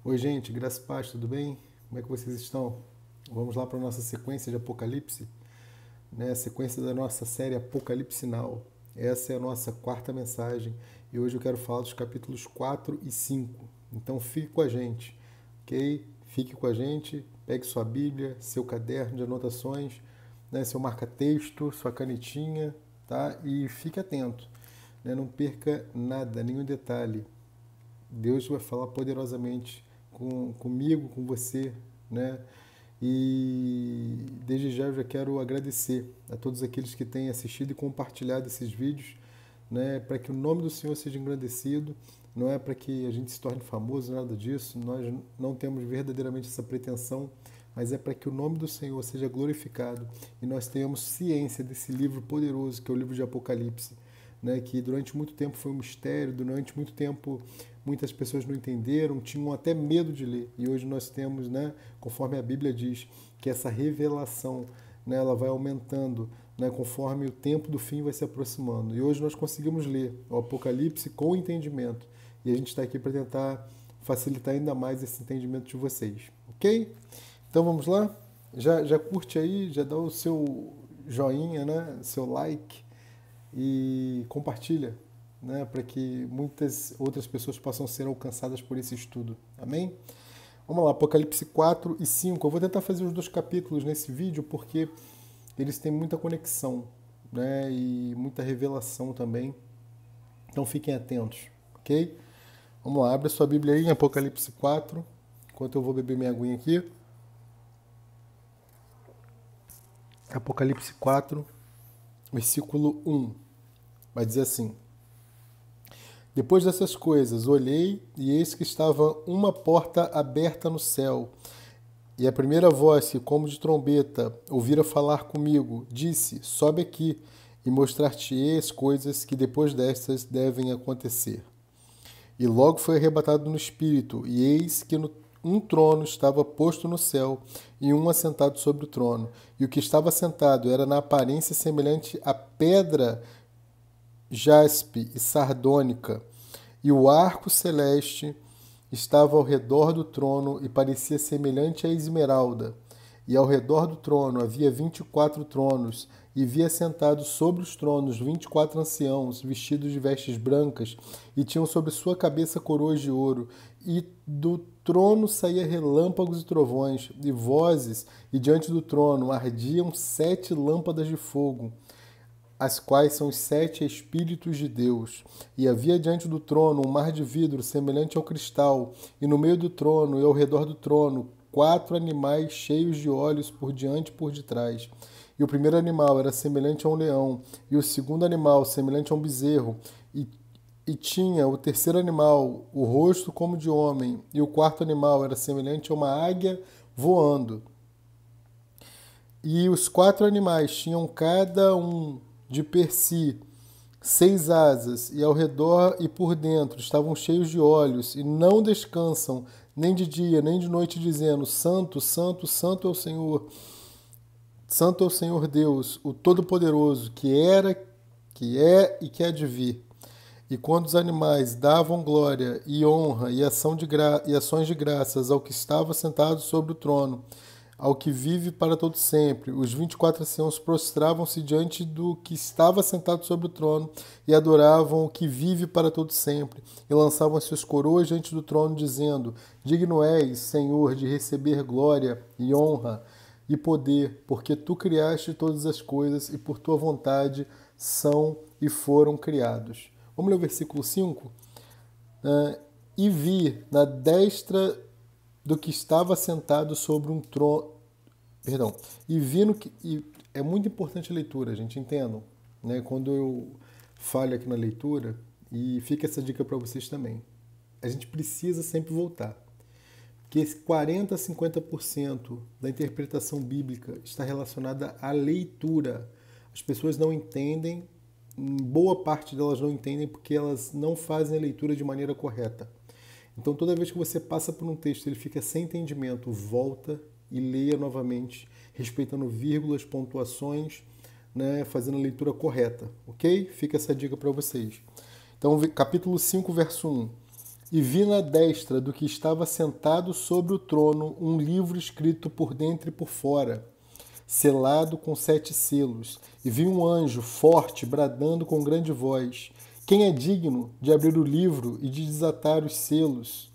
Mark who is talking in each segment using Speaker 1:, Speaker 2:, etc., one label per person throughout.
Speaker 1: Oi, gente, graça e paz, tudo bem? Como é que vocês estão? Vamos lá para a nossa sequência de Apocalipse, né? A sequência da nossa série Apocalipse Now. Essa é a nossa quarta mensagem e hoje eu quero falar dos capítulos 4 e 5. Então fique com a gente, ok? Fique com a gente, pegue sua Bíblia, seu caderno de anotações, né? Seu marca-texto, sua canetinha, tá? E fique atento, né? Não perca nada, nenhum detalhe. Deus vai falar poderosamente comigo, com você, né? E desde já eu já quero agradecer a todos aqueles que têm assistido e compartilhado esses vídeos, né? Para que o nome do Senhor seja engrandecido, não é para que a gente se torne famoso, nada disso, nós não temos verdadeiramente essa pretensão, mas é para que o nome do Senhor seja glorificado e nós tenhamos ciência desse livro poderoso que é o livro de Apocalipse, né, que durante muito tempo foi um mistério, durante muito tempo muitas pessoas não entenderam, tinham até medo de ler. E hoje nós temos, né, conforme a Bíblia diz, que essa revelação, né, ela vai aumentando, né, conforme o tempo do fim vai se aproximando. E hoje nós conseguimos ler o Apocalipse com entendimento. E a gente está aqui para tentar facilitar ainda mais esse entendimento de vocês. Ok? Então vamos lá? Já curte aí, já dá o seu joinha, né, seu like e compartilha, né, para que muitas outras pessoas possam ser alcançadas por esse estudo. Amém? Vamos lá, Apocalipse 4 e 5. Eu vou tentar fazer os dois capítulos nesse vídeo porque eles têm muita conexão, né, e muita revelação também. Então fiquem atentos, ok? Vamos lá, abre a sua Bíblia aí em Apocalipse 4, enquanto eu vou beber minha aguinha aqui. Apocalipse 4, versículo 1. Vai dizer assim: Depois dessas coisas, olhei e eis que estava uma porta aberta no céu. E a primeira voz, que como de trombeta, ouvira falar comigo, disse: Sobe aqui e mostrar-te-ei as coisas que depois destas devem acontecer. E logo foi arrebatado no espírito, e eis que um trono estava posto no céu, e um assentado sobre o trono. E o que estava sentado era na aparência semelhante a pedra jaspe e sardônica, e o arco celeste estava ao redor do trono e parecia semelhante a esmeralda. E ao redor do trono havia 24 tronos, e via sentados sobre os tronos 24 anciãos, vestidos de vestes brancas, e tinham sobre sua cabeça coroas de ouro. E do trono saía relâmpagos e trovões, e vozes, e diante do trono ardiam 7 lâmpadas de fogo, as quais são os 7 Espíritos de Deus. E havia diante do trono um mar de vidro semelhante ao cristal, e no meio do trono e ao redor do trono 4 animais cheios de olhos por diante e por detrás. E o primeiro animal era semelhante a um leão, e o segundo animal semelhante a um bezerro, e tinha o terceiro animal o rosto como de homem, e o quarto animal era semelhante a uma águia voando. E os 4 animais tinham cada um de per si 6 asas, e ao redor e por dentro estavam cheios de olhos, e não descansam, nem de dia, nem de noite, dizendo: Santo, Santo, Santo é o Senhor, Santo é o Senhor Deus, o Todo-Poderoso, que era, que é e que há de vir. E quando os animais davam glória e honra e ações de graças ao que estava sentado sobre o trono, ao que vive para todo sempre, os 24 anciãos prostravam-se diante do que estava sentado sobre o trono e adoravam o que vive para todo sempre, e lançavam as suas coroas diante do trono, dizendo: Digno és, Senhor, de receber glória e honra e poder, porque tu criaste todas as coisas e por tua vontade são e foram criados. Vamos ler o versículo 5? E vi na destra do que estava sentado sobre um trono. Perdão. E vi no que. E é muito importante a leitura, gente, entendam. Né? Quando eu falho aqui na leitura, e fica essa dica para vocês também. A gente precisa sempre voltar. Porque esse 40% a 50% da interpretação bíblica está relacionada à leitura. As pessoas não entendem, boa parte delas não entendem porque elas não fazem a leitura de maneira correta. Então, toda vez que você passa por um texto e ele fica sem entendimento, volta e leia novamente, respeitando vírgulas, pontuações, né, fazendo a leitura correta, ok? Fica essa dica para vocês. Então, capítulo 5, verso 1. E vi na destra do que estava sentado sobre o trono um livro escrito por dentro e por fora, selado com 7 selos. E vi um anjo forte bradando com grande voz: Quem é digno de abrir o livro e de desatar os selos?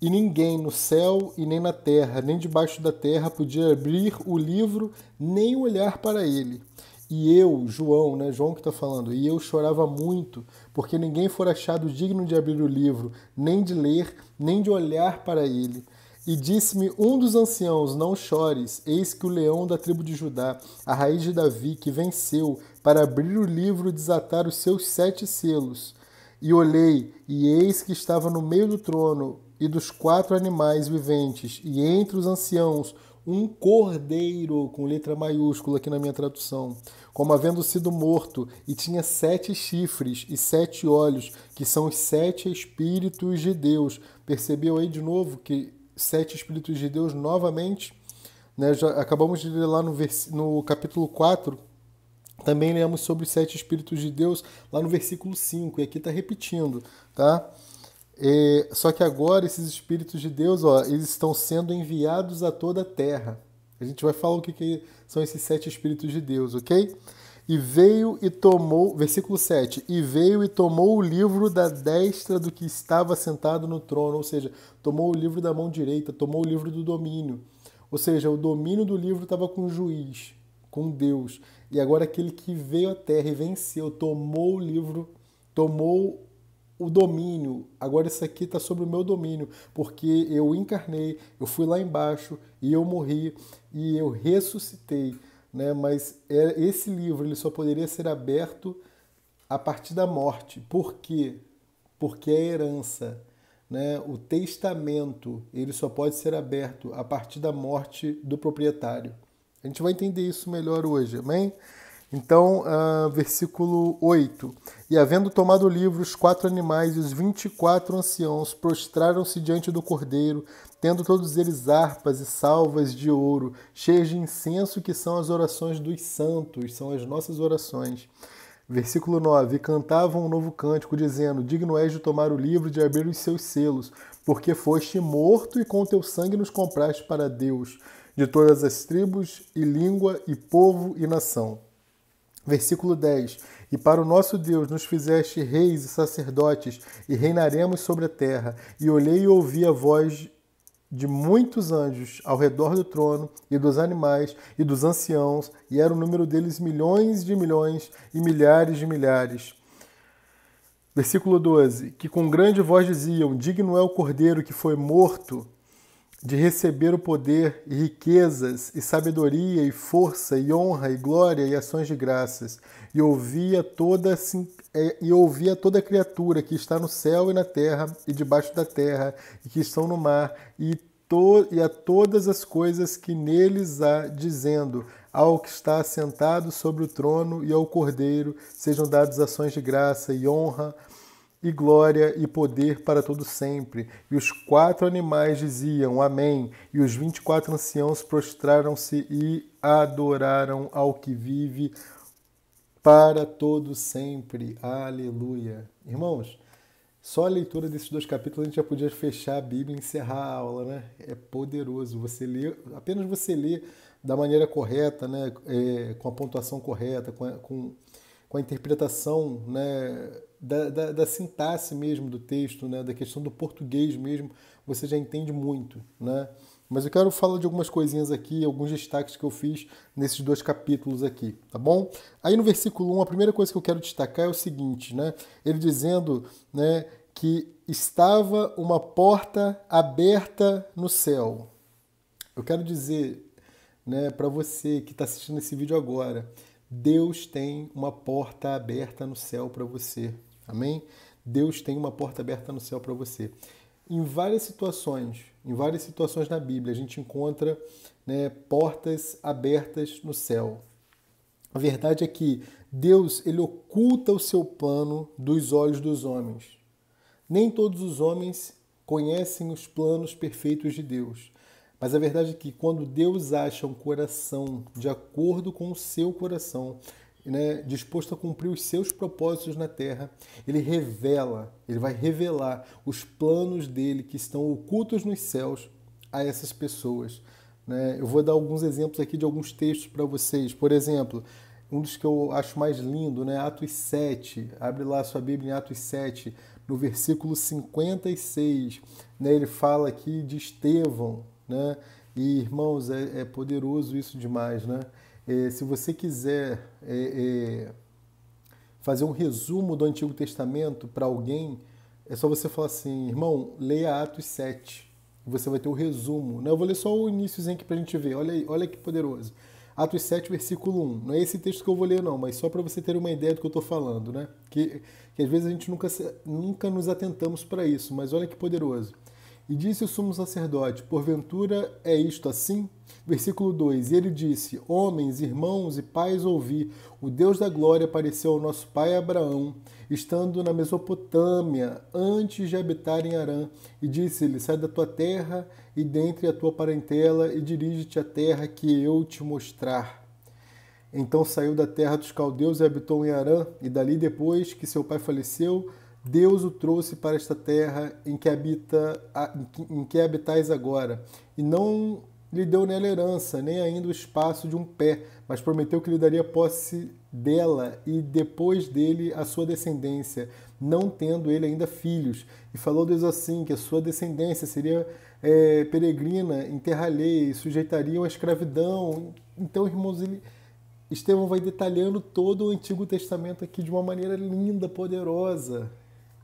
Speaker 1: E ninguém no céu e nem na terra, nem debaixo da terra, podia abrir o livro, nem olhar para ele. E eu, João, né? João que está falando, e eu chorava muito, porque ninguém fora achado digno de abrir o livro, nem de ler, nem de olhar para ele. E disse-me um dos anciãos: Não chores, eis que o leão da tribo de Judá, a raiz de Davi, que venceu, para abrir o livro e desatar os seus 7 selos. E olhei, e eis que estava no meio do trono e dos 4 animais viventes, e entre os anciãos, um cordeiro, com letra maiúscula aqui na minha tradução, como havendo sido morto, e tinha 7 chifres e 7 olhos, que são os 7 Espíritos de Deus. Percebeu aí de novo que 7 Espíritos de Deus novamente? Né, já acabamos de ler lá no capítulo 4, também lemos sobre os 7 Espíritos de Deus, lá no versículo 5, e aqui está repetindo, tá? Só que agora esses Espíritos de Deus, ó, eles estão sendo enviados a toda a terra. A gente vai falar o que são esses 7 Espíritos de Deus, ok? E veio e tomou, versículo 7, e veio e tomou o livro da destra do que estava sentado no trono, ou seja, tomou o livro da mão direita, tomou o livro do domínio. Ou seja, o domínio do livro estava com o juiz, com Deus. E agora aquele que veio à terra e venceu, tomou o livro, tomou o domínio. Agora isso aqui está sobre o meu domínio, porque eu encarnei, eu fui lá embaixo e eu morri e eu ressuscitei, né? Mas esse livro ele só poderia ser aberto a partir da morte. Por quê? Porque é herança, né? O testamento ele só pode ser aberto a partir da morte do proprietário. A gente vai entender isso melhor hoje, amém? Então, versículo 8. E havendo tomado o livro, os 4 animais e os 24 anciãos prostraram-se diante do cordeiro, tendo todos eles harpas e salvas de ouro, cheias de incenso, que são as orações dos santos, são as nossas orações. Versículo 9. E cantavam um novo cântico, dizendo: Digno és de tomar o livro e de abrir os seus selos, porque foste morto e com teu sangue nos compraste para Deus, de todas as tribos e língua e povo e nação. Versículo 10. E para o nosso Deus nos fizeste reis e sacerdotes, e reinaremos sobre a terra. E olhei e ouvi a voz de muitos anjos ao redor do trono, e dos animais, e dos anciãos, e era o número deles milhões de milhões, e milhares de milhares. Versículo 12. Que com grande voz diziam: Digno é o cordeiro que foi morto de receber o poder e riquezas e sabedoria e força e honra e glória e ações de graças. E ouvia toda criatura que está no céu e na terra e debaixo da terra e que estão no mar e a todas as coisas que neles há, dizendo: ao que está assentado sobre o trono e ao Cordeiro sejam dadas ações de graça e honra e glória e poder para todo sempre. E os 4 animais diziam: Amém. E os 24 anciãos prostraram-se e adoraram ao que vive para todo sempre. Aleluia. Irmãos, só a leitura desses 2 capítulos a gente já podia fechar a Bíblia e encerrar a aula, né? É poderoso. Apenas você lê da maneira correta, né? Com a pontuação correta, com a interpretação, né? Da sintaxe mesmo do texto, né? Da questão do português mesmo, você já entende muito, né? Mas eu quero falar de algumas coisinhas aqui, alguns destaques que eu fiz nesses 2 capítulos aqui, tá bom? Aí no versículo 1, a primeira coisa que eu quero destacar é o seguinte, né? Ele dizendo, né, que estava uma porta aberta no céu. Eu quero dizer, né, para você que está assistindo esse vídeo agora, Deus tem uma porta aberta no céu para você. Amém? Deus tem uma porta aberta no céu para você. Em várias situações na Bíblia, a gente encontra, né, portas abertas no céu. A verdade é que Deus ele oculta o seu plano dos olhos dos homens. Nem todos os homens conhecem os planos perfeitos de Deus. Mas a verdade é que quando Deus acha um coração de acordo com o seu coração, né, disposto a cumprir os seus propósitos na terra, ele vai revelar os planos dele que estão ocultos nos céus a essas pessoas. Né? Eu vou dar alguns exemplos aqui de alguns textos para vocês. Por exemplo, um dos que eu acho mais lindo, né? Atos 7. Abre lá a sua Bíblia em Atos 7, no versículo 56. Né? Ele fala aqui de Estevão. Né? E, irmãos, é poderoso isso demais. Né? Se você quiser fazer um resumo do Antigo Testamento para alguém, é só você falar assim, irmão, leia Atos 7. Você vai ter o resumo. Né? Eu vou ler só o iníciozinho aqui para a gente ver. Olha aí, olha que poderoso. Atos 7, versículo 1. Não é esse texto que eu vou ler, não, mas só para você ter uma ideia do que eu estou falando. Né? Que às vezes a gente nunca nos atentamos para isso, mas olha que poderoso. E disse o sumo sacerdote, porventura é isto assim? Versículo 2, e ele disse, homens, irmãos e pais, ouvi, o Deus da glória apareceu ao nosso pai Abraão, estando na Mesopotâmia, antes de habitar em Harã, e disse-lhe, sai da tua terra e dentre a tua parentela, e dirige-te à terra que eu te mostrar. Então saiu da terra dos caldeus e habitou em Harã, e dali depois que seu pai faleceu, Deus o trouxe para esta terra em que habitais agora, e não lhe deu nela herança, nem ainda o espaço de um pé, mas prometeu que lhe daria posse dela e depois dele a sua descendência, não tendo ele ainda filhos. E falou Deus assim, que a sua descendência seria peregrina em terra alheia e sujeitariam à escravidão. Então, irmãos, Estevão vai detalhando todo o Antigo Testamento aqui de uma maneira linda, poderosa.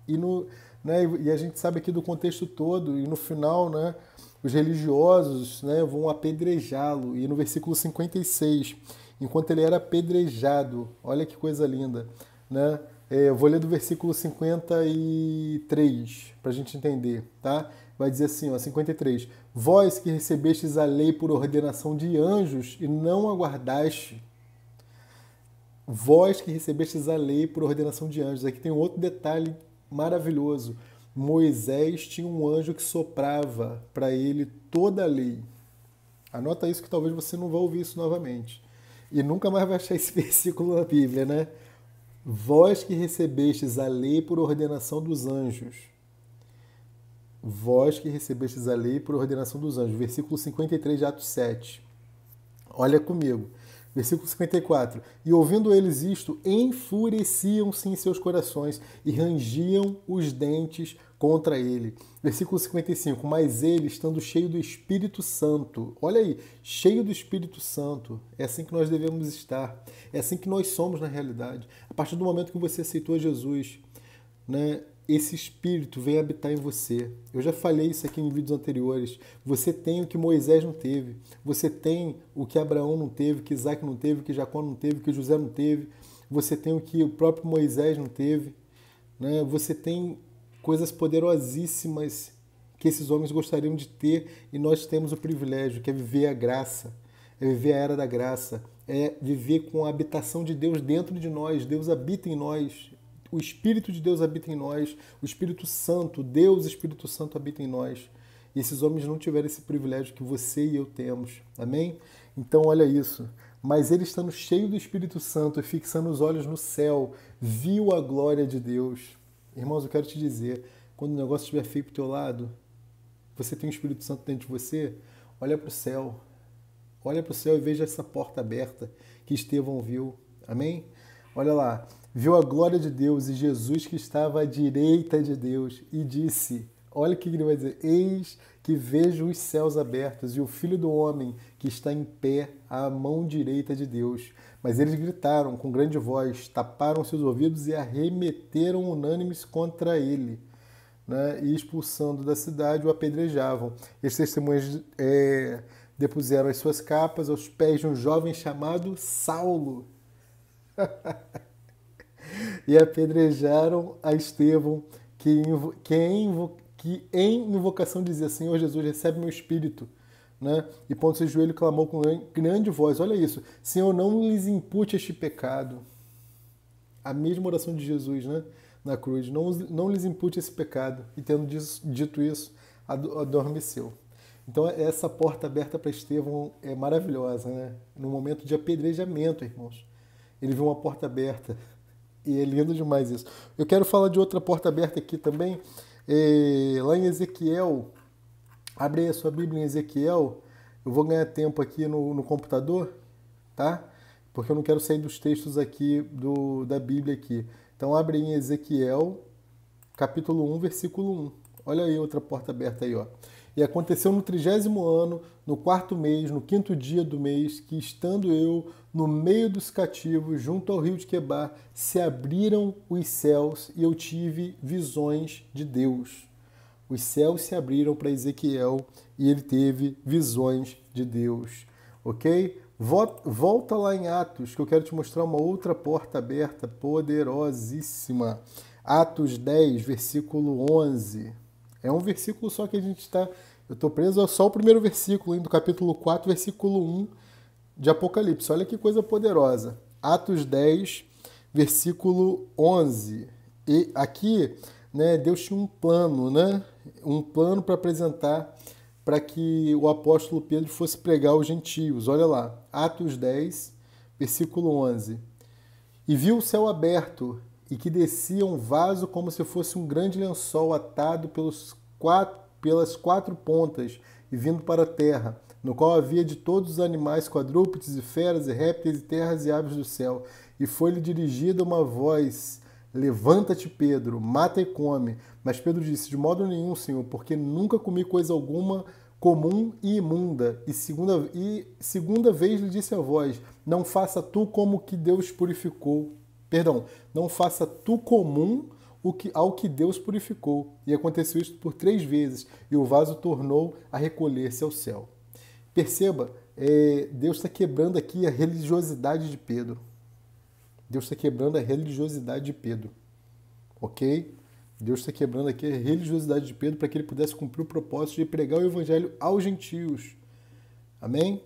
Speaker 1: E a gente sabe aqui do contexto todo, e no final, né, os religiosos, né, vão apedrejá-lo. E no versículo 56, enquanto ele era apedrejado, olha que coisa linda. Né? Eu vou ler do versículo 53, para a gente entender. Tá? Vai dizer assim, ó, 53. Vós que recebestes a lei por ordenação de anjos e não aguardaste. Vós que recebestes a lei por ordenação de anjos. Aqui tem um outro detalhe maravilhoso. Moisés tinha um anjo que soprava para ele toda a lei. Anota isso que talvez você não vá ouvir isso novamente. E nunca mais vai achar esse versículo na Bíblia, né? Vós que recebestes a lei por ordenação dos anjos. Vós que recebestes a lei por ordenação dos anjos. Versículo 53 de Atos 7. Olha comigo. Versículo 54. E ouvindo eles isto, enfureciam-se em seus corações e rangiam os dentes contra ele. Versículo 55. Mas ele, estando cheio do Espírito Santo, olha aí, cheio do Espírito Santo, é assim que nós devemos estar, é assim que nós somos na realidade. A partir do momento que você aceitou Jesus, né, esse Espírito vem habitar em você. Eu já falei isso aqui em vídeos anteriores. Você tem o que Moisés não teve. Você tem o que Abraão não teve, que Isaac não teve, que Jacó não teve, que José não teve. Você tem o que o próprio Moisés não teve. Né? Você tem coisas poderosíssimas que esses homens gostariam de ter e nós temos o privilégio, que é viver a graça, é viver a era da graça, é viver com a habitação de Deus dentro de nós. Deus habita em nós. O Espírito de Deus habita em nós, o Espírito Santo, Deus Espírito Santo habita em nós. E esses homens não tiveram esse privilégio que você e eu temos. Amém? Então olha isso. Mas ele, estando cheio do Espírito Santo e fixando os olhos no céu, viu a glória de Deus. Irmãos, eu quero te dizer, quando o negócio estiver feio para o teu lado, você tem o Espírito Santo dentro de você, olha para o céu. Olha para o céu e veja essa porta aberta que Estevão viu. Amém? Olha lá. Viu a glória de Deus e Jesus que estava à direita de Deus e disse, olha o que ele vai dizer, eis que vejo os céus abertos e o Filho do Homem que está em pé à mão direita de Deus. Mas eles gritaram com grande voz, taparam seus ouvidos e arremeteram unânimes contra ele, né? E expulsando da cidade o apedrejavam. Esses testemunhas depuseram as suas capas aos pés de um jovem chamado Saulo. E apedrejaram a Estevão, que em invocação dizia, Senhor Jesus, recebe meu espírito. Né? E pondo-se de joelho, clamou com grande voz, olha isso, Senhor, não lhes impute este pecado. A mesma oração de Jesus, né? Na cruz, não lhes impute esse pecado. E tendo dito isso, adormeceu. Então essa porta aberta para Estevão é maravilhosa, né? No momento de apedrejamento, irmãos. ele viu uma porta aberta. E é lindo demais isso. Eu quero falar de outra porta aberta aqui também. Lá em Ezequiel, abre aí a sua Bíblia em Ezequiel. Eu vou ganhar tempo aqui no computador, tá? Porque eu não quero sair dos textos aqui da Bíblia aqui. Então abre em Ezequiel, capítulo 1, versículo 1. Olha aí outra porta aberta aí, ó. E aconteceu no 30º ano, no 4º mês, no 5º dia do mês, que estando eu no meio dos cativos, junto ao rio de Quebar, se abriram os céus e eu tive visões de Deus. Os céus se abriram para Ezequiel e ele teve visões de Deus. Ok? Volta lá em Atos, que eu quero te mostrar uma outra porta aberta poderosíssima. Atos 10, versículo 11. É um versículo só que a gente está... Eu estou preso só o primeiro versículo, do capítulo 4, versículo 1 de Apocalipse. Olha que coisa poderosa. Atos 10, versículo 11. E aqui, né, Deus tinha um plano, né? Um plano para apresentar para que o apóstolo Pedro fosse pregar aos gentios. Olha lá, Atos 10, versículo 11. E viu o céu aberto e que descia um vaso como se fosse um grande lençol atado pelas quatro pontas e vindo para a terra, no qual havia de todos os animais, quadrúpedes e feras e répteis e terras e aves do céu. E foi-lhe dirigida uma voz: levanta-te, Pedro, mata e come. Mas Pedro disse: de modo nenhum, Senhor, porque nunca comi coisa alguma comum e imunda. E segunda vez lhe disse a voz: não faça tu como que Deus purificou. Perdão, não faça tu comum ao que Deus purificou. E aconteceu isto por 3 vezes, e o vaso tornou a recolher-se ao céu. Perceba, Deus está quebrando aqui a religiosidade de Pedro. Deus está quebrando a religiosidade de Pedro. Ok? Deus está quebrando aqui a religiosidade de Pedro para que ele pudesse cumprir o propósito de pregar o evangelho aos gentios. Amém?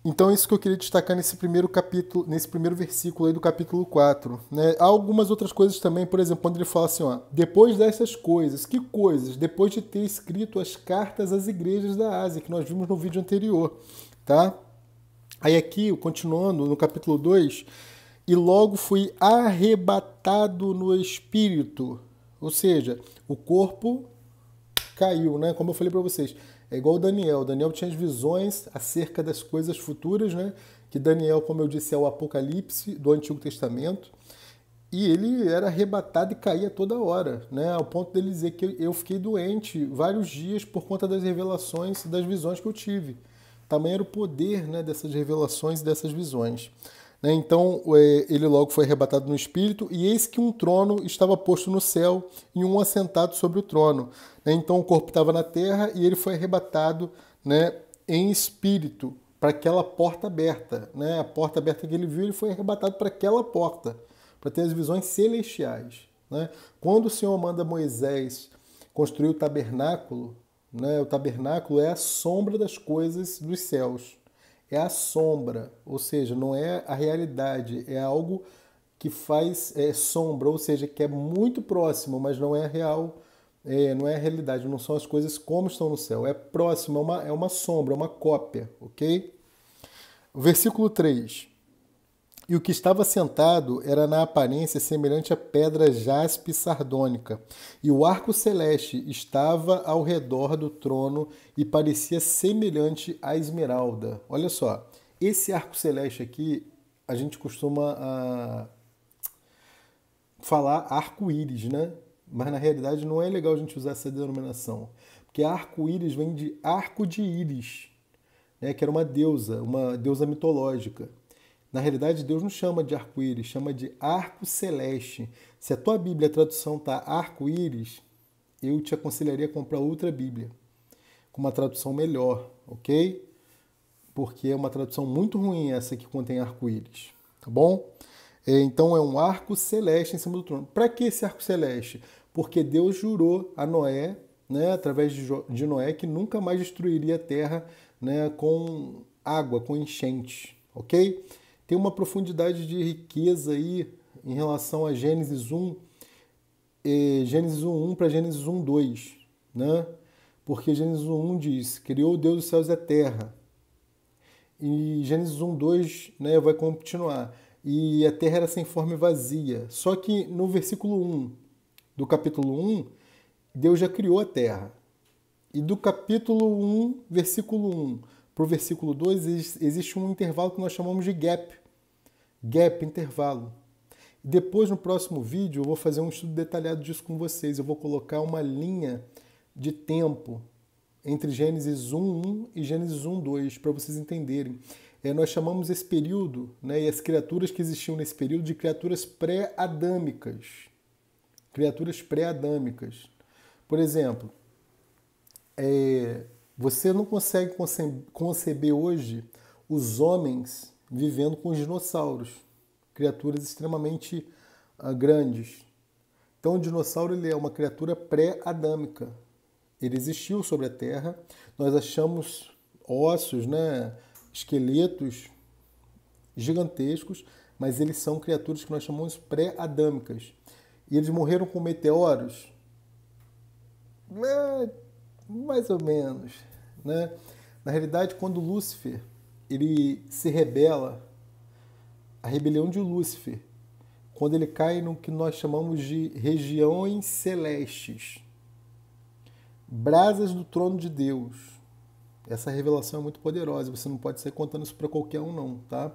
Speaker 1: Então, isso que eu queria destacar nesse primeiro capítulo, nesse primeiro versículo aí do capítulo 4. Né? Há algumas outras coisas também, por exemplo, quando ele fala assim, ó, depois dessas coisas, que coisas? Depois de ter escrito as cartas às igrejas da Ásia, que nós vimos no vídeo anterior, tá? Aí aqui, continuando no capítulo 2, e logo fui arrebatado no espírito, ou seja, o corpo caiu, né? Como eu falei para vocês, é igual o Daniel. Daniel tinha as visões acerca das coisas futuras, né? Que Daniel, como eu disse, é o Apocalipse do Antigo Testamento. E ele era arrebatado e caía toda hora, né? Ao ponto dele dizer que eu fiquei doente vários dias por conta das revelações e das visões que eu tive. Tamanho era o poder, né, dessas revelações e dessas visões. Então, ele logo foi arrebatado no espírito, e eis que um trono estava posto no céu e um assentado sobre o trono. Então, o corpo estava na terra e ele foi arrebatado, né, em espírito para aquela porta aberta. A porta aberta que ele viu, ele foi arrebatado para aquela porta, para ter as visões celestiais. Quando o Senhor manda Moisés construir o tabernáculo, o tabernáculo é a sombra das coisas dos céus. É a sombra, ou seja, não é a realidade, é algo que faz sombra, ou seja, que é muito próximo, mas não é real, não é a realidade, não são as coisas como estão no céu, é próximo, é uma sombra, é uma cópia, ok? Versículo 3. E o que estava sentado era na aparência semelhante a pedra jaspe sardônica, e o arco celeste estava ao redor do trono e parecia semelhante à esmeralda. Olha só, esse arco celeste aqui, a gente costuma falar arco-íris, né? Mas na realidade não é legal a gente usar essa denominação, porque arco-íris vem de arco de íris, né? Que era uma deusa mitológica. Na realidade, Deus não chama de arco-íris, chama de arco celeste. Se a tua Bíblia, a tradução está arco-íris, eu te aconselharia a comprar outra Bíblia, com uma tradução melhor, ok? Porque é uma tradução muito ruim essa que contém arco-íris, tá bom? Então é um arco celeste em cima do trono. Para que esse arco celeste? Porque Deus jurou a Noé, né, através de Noé, que nunca mais destruiria a terra, né, com água, com enchente, ok? Tem uma profundidade de riqueza aí em relação a Gênesis 1, Gênesis 1 para Gênesis 1:2, né? Porque Gênesis 1 diz: criou Deus os céus e a terra. E Gênesis 1, 2, né, vai continuar. E a terra era sem forma e vazia. Só que no versículo 1 do capítulo 1, Deus já criou a terra. E do capítulo 1, versículo 1 para o versículo 2, existe um intervalo que nós chamamos de gap. Gap, intervalo. Depois, no próximo vídeo, eu vou fazer um estudo detalhado disso com vocês. Eu vou colocar uma linha de tempo entre Gênesis 1:1 e Gênesis 1:2, para vocês entenderem. Nós chamamos esse período, né, e as criaturas que existiam nesse período, de criaturas pré-adâmicas. Criaturas pré-adâmicas. Por exemplo, você não consegue conceber hoje os homens vivendo com os dinossauros, criaturas extremamente grandes. Então o dinossauro ele é uma criatura pré-adâmica. Ele existiu sobre a Terra, nós achamos ossos, né, esqueletos gigantescos, mas eles são criaturas que nós chamamos pré-adâmicas. E eles morreram com meteoros? Mais ou menos, né? Na realidade, quando Lúcifer ele se rebela, a rebelião de Lúcifer, quando ele cai no que nós chamamos de regiões celestes, brasas do trono de Deus. Essa revelação é muito poderosa, você não pode sair contando isso para qualquer um não, tá?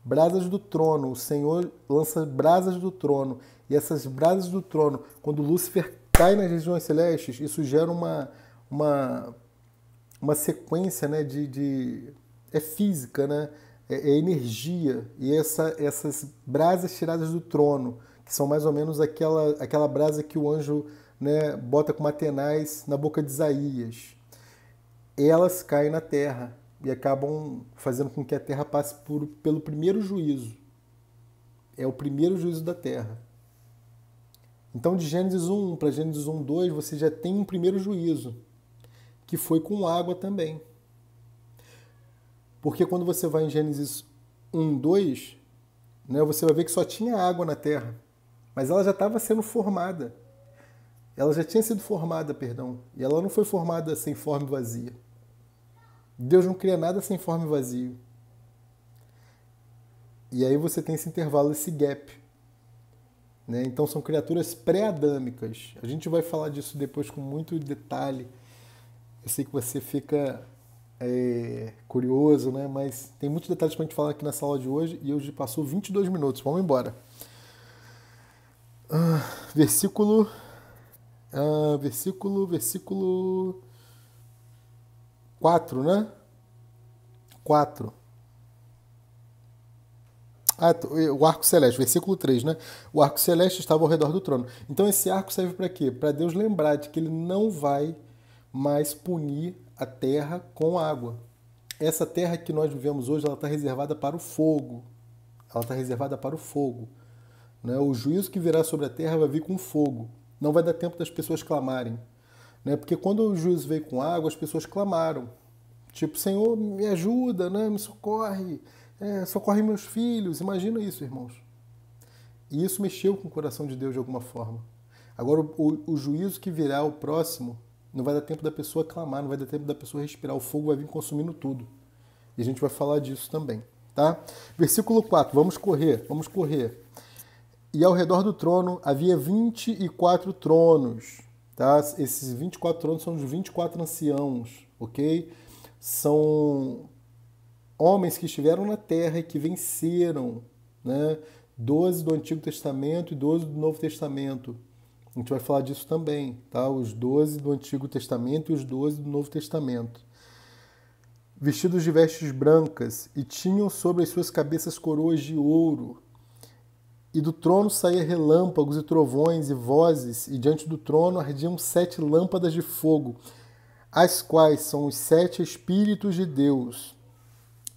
Speaker 1: Brasas do trono, o Senhor lança brasas do trono, e essas brasas do trono, quando Lúcifer cai nas regiões celestes, isso gera uma sequência, né, é física, né, é energia, e essas brasas tiradas do trono, que são mais ou menos aquela brasa que o anjo, né, bota como Atenaz na boca de Isaías, elas caem na terra e acabam fazendo com que a terra passe pelo primeiro juízo. É o primeiro juízo da terra. Então, de Gênesis 1 para Gênesis 1:2, você já tem um primeiro juízo, que foi com água também. Porque quando você vai em Gênesis 1:2, né, você vai ver que só tinha água na terra, mas ela já estava sendo formada. Ela já tinha sido formada, perdão, e ela não foi formada sem forma e vazia. Deus não cria nada sem forma e vazio. E aí você tem esse intervalo, esse gap. Né? Então são criaturas pré-adâmicas. A gente vai falar disso depois com muito detalhe. Eu sei que você fica curioso, né? Mas tem muitos detalhes para a gente falar aqui nessa aula de hoje e hoje passou 22 minutos. Vamos embora. Versículo 4, né? 4. O arco celeste, versículo 3, né? O arco celeste estava ao redor do trono. Então esse arco serve para quê? Para Deus lembrar de que ele não vai mais punir a terra com água. Essa terra que nós vivemos hoje, ela está reservada para o fogo. Ela está reservada para o fogo. Né? O juízo que virá sobre a terra vai vir com fogo. Não vai dar tempo das pessoas clamarem. Né? Porque quando o juízo veio com água, as pessoas clamaram. Tipo, Senhor, me ajuda, né? Me socorre. Socorre meus filhos. Imagina isso, irmãos. E isso mexeu com o coração de Deus de alguma forma. Agora, o juízo que virá, o próximo, não vai dar tempo da pessoa clamar, não vai dar tempo da pessoa respirar. O fogo vai vir consumindo tudo. E a gente vai falar disso também. Tá? Versículo 4. Vamos correr. E ao redor do trono havia 24 tronos. Tá? Esses 24 tronos são os 24 anciãos. Ok? São homens que estiveram na terra e que venceram, né? 12 do Antigo Testamento e 12 do Novo Testamento. A gente vai falar disso também, tá? Os 12 do Antigo Testamento e os 12 do Novo Testamento. Vestidos de vestes brancas, e tinham sobre as suas cabeças coroas de ouro. E do trono saía relâmpagos e trovões e vozes, e diante do trono ardiam 7 lâmpadas de fogo, as quais são os 7 Espíritos de Deus.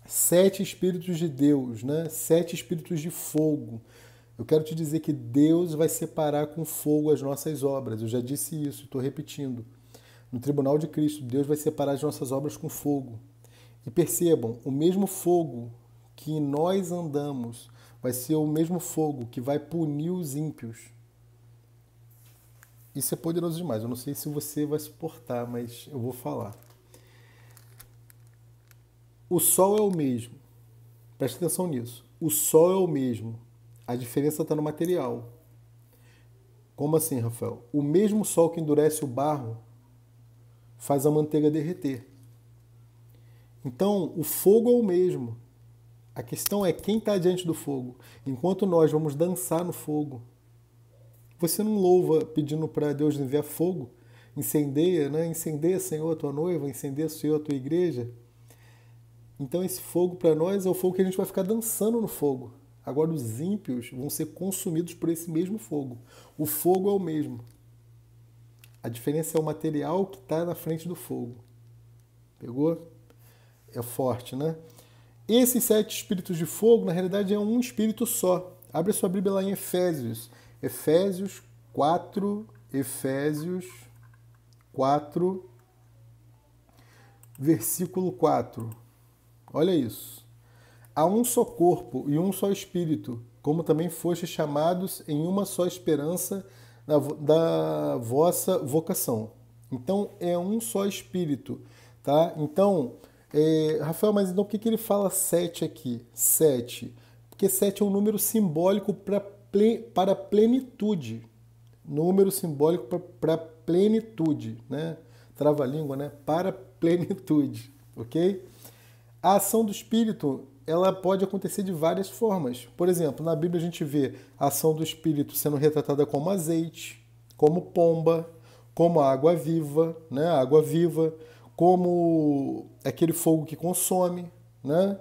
Speaker 1: 7 Espíritos de Deus, né? 7 Espíritos de fogo. Eu quero te dizer que Deus vai separar com fogo as nossas obras. Eu já disse isso, estou repetindo. No tribunal de Cristo, Deus vai separar as nossas obras com fogo. E percebam, o mesmo fogo que nós andamos vai ser o mesmo fogo que vai punir os ímpios. Isso é poderoso demais. Eu não sei se você vai suportar, mas eu vou falar. O Sol é o mesmo. Presta atenção nisso. O Sol é o mesmo. A diferença está no material. Como assim, Rafael? O mesmo Sol que endurece o barro faz a manteiga derreter. Então, o fogo é o mesmo. A questão é quem está diante do fogo. Enquanto nós vamos dançar no fogo, você não louva pedindo para Deus enviar fogo? Incendeia, né? Incendeia, Senhor, a tua noiva, incendeia, Senhor, a tua igreja. Então esse fogo para nós é o fogo que a gente vai ficar dançando no fogo. Agora os ímpios vão ser consumidos por esse mesmo fogo. O fogo é o mesmo. A diferença é o material que está na frente do fogo. Pegou? É forte, né? Esses 7 espíritos de fogo, na realidade, é um espírito só. Abre a sua Bíblia lá em Efésios. Efésios 4, versículo 4. Olha isso. Há um só corpo e um só espírito, como também fostes chamados em uma só esperança da vossa vocação. Então, é um só espírito, tá? Então, Rafael, mas então por que ele fala 7 aqui? 7. Porque 7 é um número simbólico para plenitude. Número simbólico para plenitude, né? Trava-língua, né? Para plenitude, ok? A ação do Espírito, ela pode acontecer de várias formas. Por exemplo, na Bíblia a gente vê a ação do Espírito sendo retratada como azeite, como pomba, como água viva, né? Água viva, como aquele fogo que consome, né?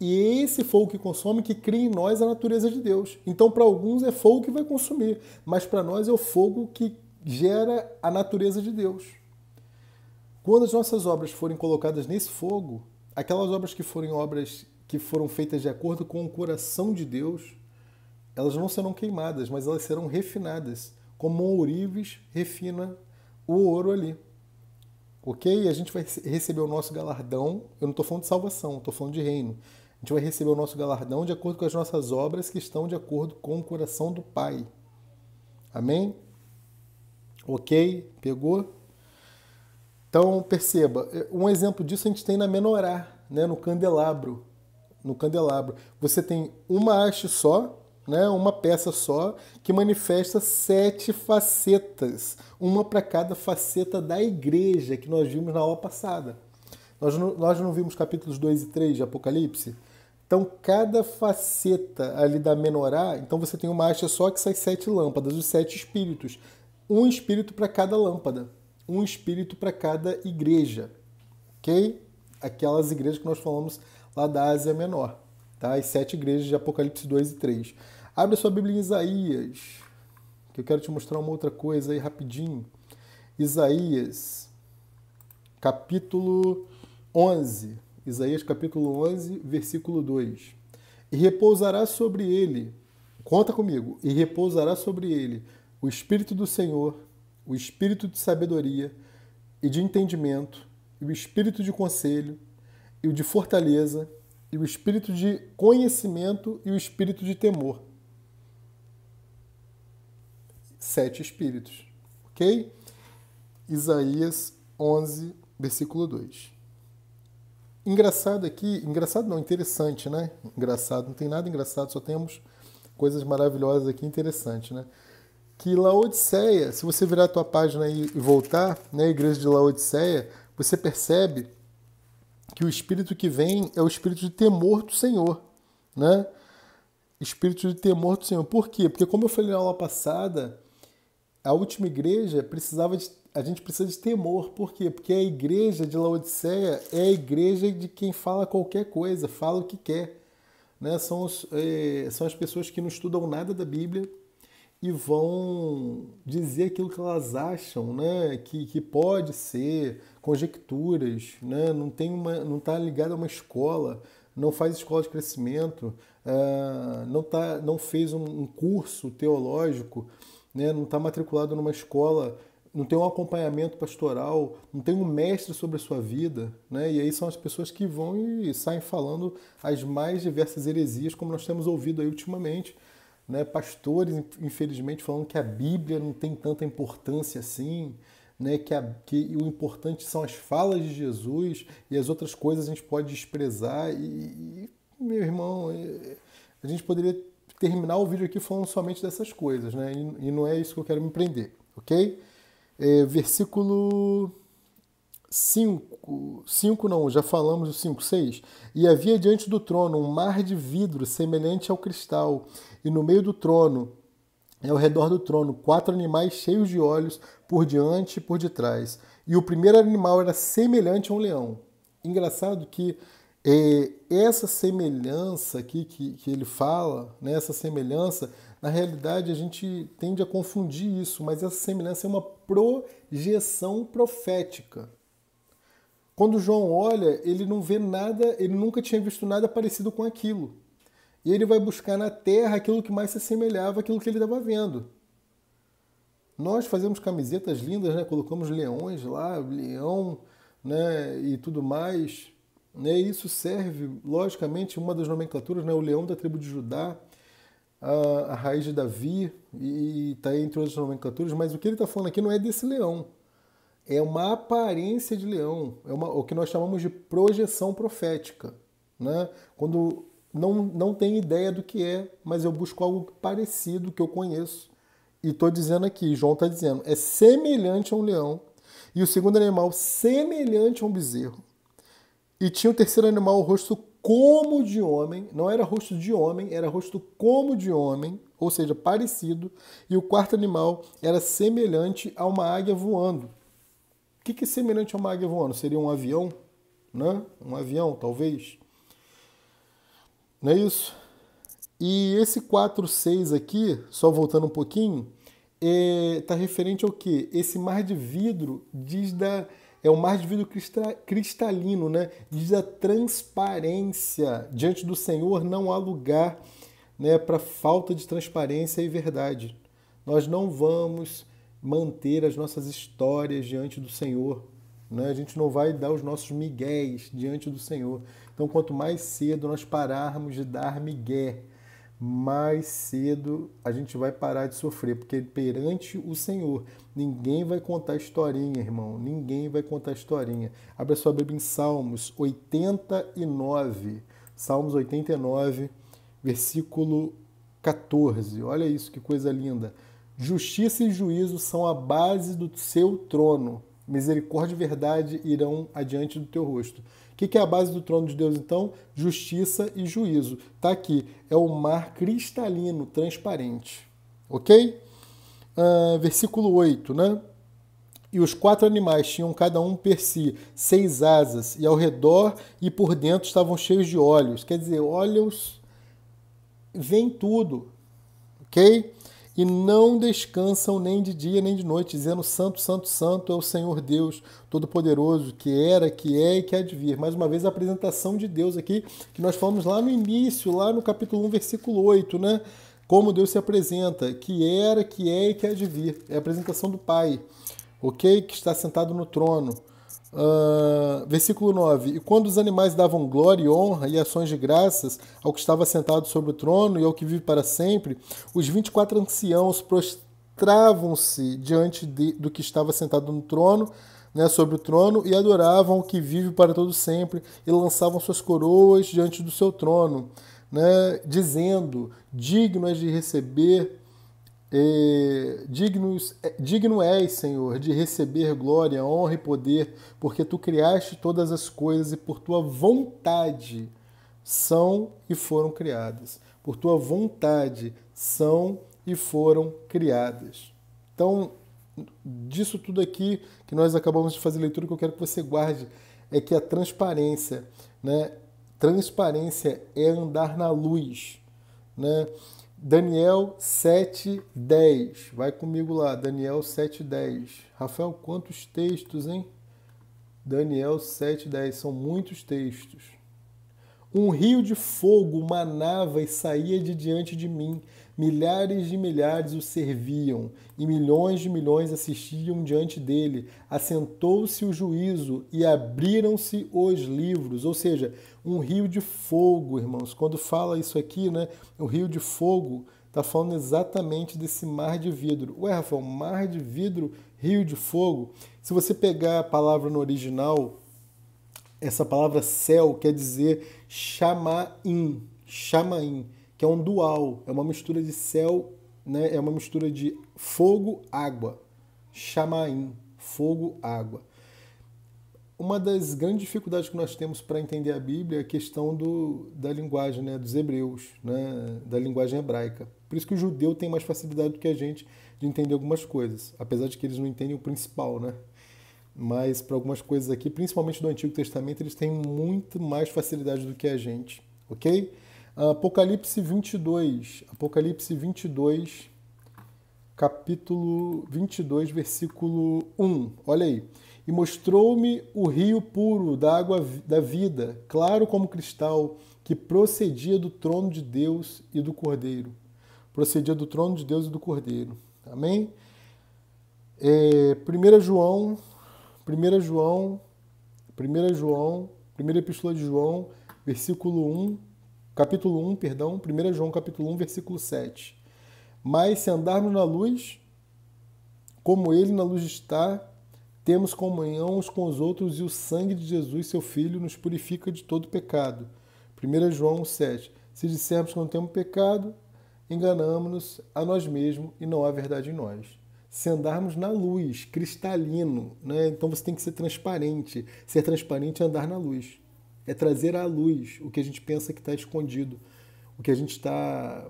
Speaker 1: E é esse fogo que consome que cria em nós a natureza de Deus. Então, para alguns é fogo que vai consumir, mas para nós é o fogo que gera a natureza de Deus. Quando as nossas obras forem colocadas nesse fogo, aquelas obras que forem obras que foram feitas de acordo com o coração de Deus, elas não serão queimadas, mas elas serão refinadas, como um ourives refina o ouro ali. Ok? E a gente vai receber o nosso galardão. Eu não estou falando de salvação, estou falando de reino. A gente vai receber o nosso galardão de acordo com as nossas obras que estão de acordo com o coração do Pai. Amém? Ok? Pegou? Então, perceba, um exemplo disso a gente tem na menorá, né? No candelabro. No candelabro. Você tem uma haste só, né? Uma peça só, que manifesta 7 facetas. Uma para cada faceta da igreja, que nós vimos na aula passada. Nós não vimos capítulos 2 e 3 de Apocalipse? Então, cada faceta ali da menorá, então você tem uma haste só que sai 7 lâmpadas, os 7 espíritos. Um espírito para cada lâmpada. Um espírito para cada igreja. Ok? Aquelas igrejas que nós falamos lá da Ásia Menor. Tá? As 7 igrejas de Apocalipse 2 e 3. Abre a sua Bíblia em Isaías, que eu quero te mostrar uma outra coisa aí rapidinho. Isaías, capítulo 11. Isaías, capítulo 11, versículo 2. E repousará sobre ele, conta comigo, e repousará sobre ele o Espírito do Senhor, o Espírito de sabedoria e de entendimento, e o Espírito de conselho, e o de fortaleza, e o Espírito de conhecimento e o Espírito de temor. 7 espíritos, ok? Isaías 11, versículo 2. Engraçado aqui, engraçado não, interessante, né? Engraçado, não tem nada engraçado, só temos coisas maravilhosas aqui, interessantes, né? Que Laodiceia, se você virar a tua página e voltar, né, a igreja de Laodiceia, você percebe que o espírito que vem é o espírito de temor do Senhor, né? Espírito de temor do Senhor. Por quê? Porque como eu falei na aula passada, a última igreja a gente precisa de temor. Por quê? Porque a igreja de Laodiceia é a igreja de quem fala qualquer coisa, fala o que quer. Né? São as pessoas que não estudam nada da Bíblia e vão dizer aquilo que elas acham, né? que pode ser, conjecturas, né? Não está ligado a uma escola, não faz escola de crescimento, não fez um curso teológico, né? Não está matriculado numa escola, não tem um acompanhamento pastoral, não tem um mestre sobre a sua vida, né? E aí são as pessoas que vão e saem falando as mais diversas heresias, como nós temos ouvido aí ultimamente, né? Pastores, infelizmente, falando que a Bíblia não tem tanta importância assim, né, que o importante são as falas de Jesus e as outras coisas a gente pode desprezar. Meu irmão, a gente poderia terminar o vídeo aqui falando somente dessas coisas, né? E não é isso que eu quero me prender, ok? Versículo 5 não, já falamos do 5, 6. E havia diante do trono um mar de vidro semelhante ao cristal, e no meio do trono, ao redor do trono, 4 animais cheios de olhos por diante e por detrás. E o primeiro animal era semelhante a um leão. Engraçado que essa semelhança aqui que ele fala, né, essa semelhança, na realidade a gente tende a confundir isso, mas essa semelhança é uma projeção profética. Quando João olha, ele não vê nada, ele nunca tinha visto nada parecido com aquilo. E ele vai buscar na terra aquilo que mais se assemelhava àquilo que ele estava vendo. Nós fazemos camisetas lindas, né? Colocamos leões lá, leão, né? E tudo mais. Né? Isso serve, logicamente, uma das nomenclaturas, né? O leão da tribo de Judá, a raiz de Davi, e está entre outras nomenclaturas, mas o que ele está falando aqui não é desse leão. É uma aparência de leão, o que nós chamamos de projeção profética. Né? Quando não tenho ideia do que é, mas eu busco algo parecido que eu conheço. E estou dizendo aqui, João está dizendo, é semelhante a um leão. E o segundo animal, semelhante a um bezerro. E tinha o terceiro animal, o rosto como de homem. Não era rosto de homem, era rosto como de homem, ou seja, parecido. E o quarto animal era semelhante a uma águia voando. O que é semelhante a uma águia voando? Seria um avião? Né? Um avião, talvez? Não é isso? E esse 4,6 aqui, só voltando um pouquinho, está referente ao quê? Esse mar de vidro é um mar de vidro cristalino, né? Diz da transparência. Diante do Senhor não há lugar, né, para falta de transparência e verdade. Nós não vamos manter as nossas histórias diante do Senhor. Né? A gente não vai dar os nossos migués diante do Senhor. Então, quanto mais cedo nós pararmos de dar migué, mais cedo a gente vai parar de sofrer, porque perante o Senhor ninguém vai contar historinha, irmão, ninguém vai contar historinha. Abra sua Bíblia em Salmos 89, Salmos 89, versículo 14, olha isso, que coisa linda. Justiça e juízo são a base do seu trono, misericórdia e verdade irão adiante do teu rosto. O que é a base do trono de Deus, então? Justiça e juízo. Está aqui. É o mar cristalino, transparente. Ok? Versículo 8, né? E os 4 animais tinham cada um per si 6 asas, e ao redor e por dentro estavam cheios de olhos. Quer dizer, olhos vem tudo. Ok? E não descansam nem de dia nem de noite, dizendo: Santo, Santo, Santo é o Senhor Deus Todo-Poderoso, que era, que é e que há de vir. Mais uma vez a apresentação de Deus aqui, que nós falamos lá no início, lá no capítulo 1, versículo 8, né? Como Deus se apresenta, que era, que é e que há de vir. É a apresentação do Pai, ok? Que está sentado no trono. Versículo 9. E quando os animais davam glória e honra e ações de graças ao que estava sentado sobre o trono e ao que vive para sempre, os 24 anciãos prostravam-se diante do que estava sentado no trono, né, sobre o trono, e adoravam o que vive para todo sempre, e lançavam suas coroas diante do seu trono, né, dizendo: digno és de receber digno és, Senhor, de receber glória, honra e poder, porque tu criaste todas as coisas e por tua vontade são e foram criadas. Por tua vontade são e foram criadas. Então, disso tudo aqui que nós acabamos de fazer leitura, que eu quero que você guarde, é que a transparência, né? Transparência é andar na luz, né? Daniel 7:10. Vai comigo lá, Daniel 7:10. Rafael, quantos textos, hein? Daniel 7:10. São muitos textos. Um rio de fogo manava e saía de diante de mim. Milhares de milhares o serviam, e milhões de milhões assistiam diante dele. Assentou-se o juízo e abriram-se os livros. Ou seja, um rio de fogo, irmãos. Quando fala isso aqui, né? O rio de fogo está falando exatamente desse mar de vidro. Ué, Rafael, mar de vidro, rio de fogo. Se você pegar a palavra no original, essa palavra céu quer dizer chamaim, chamaim, que é um dual, é uma mistura de céu, né? É uma mistura de fogo, água. Chamaim, fogo, água. Uma das grandes dificuldades que nós temos para entender a Bíblia é a questão da linguagem, né, dos hebreus, né, da linguagem hebraica. Por isso que o judeu tem mais facilidade do que a gente de entender algumas coisas, apesar de que eles não entendem o principal, né? Mas para algumas coisas aqui, principalmente do Antigo Testamento, eles têm muito mais facilidade do que a gente, ok? Apocalipse 22, capítulo 22, versículo 1, olha aí. E mostrou-me o rio puro da água da vida, claro como cristal, que procedia do trono de Deus e do Cordeiro. Procedia do trono de Deus e do Cordeiro. Amém? 1 João, primeira epístola de João, capítulo 1, 1 João capítulo 1, versículo 7. Mas se andarmos na luz, como ele na luz está, temos comunhão uns com os outros e o sangue de Jesus, seu Filho, nos purifica de todo pecado. 1 João 7. Se dissermos que não temos pecado, enganamos-nos a nós mesmos e não há verdade em nós. Se andarmos na luz, cristalino, né? Então você tem que ser transparente. Ser transparente é andar na luz. É trazer à luz o que a gente pensa que está escondido. O que a gente está...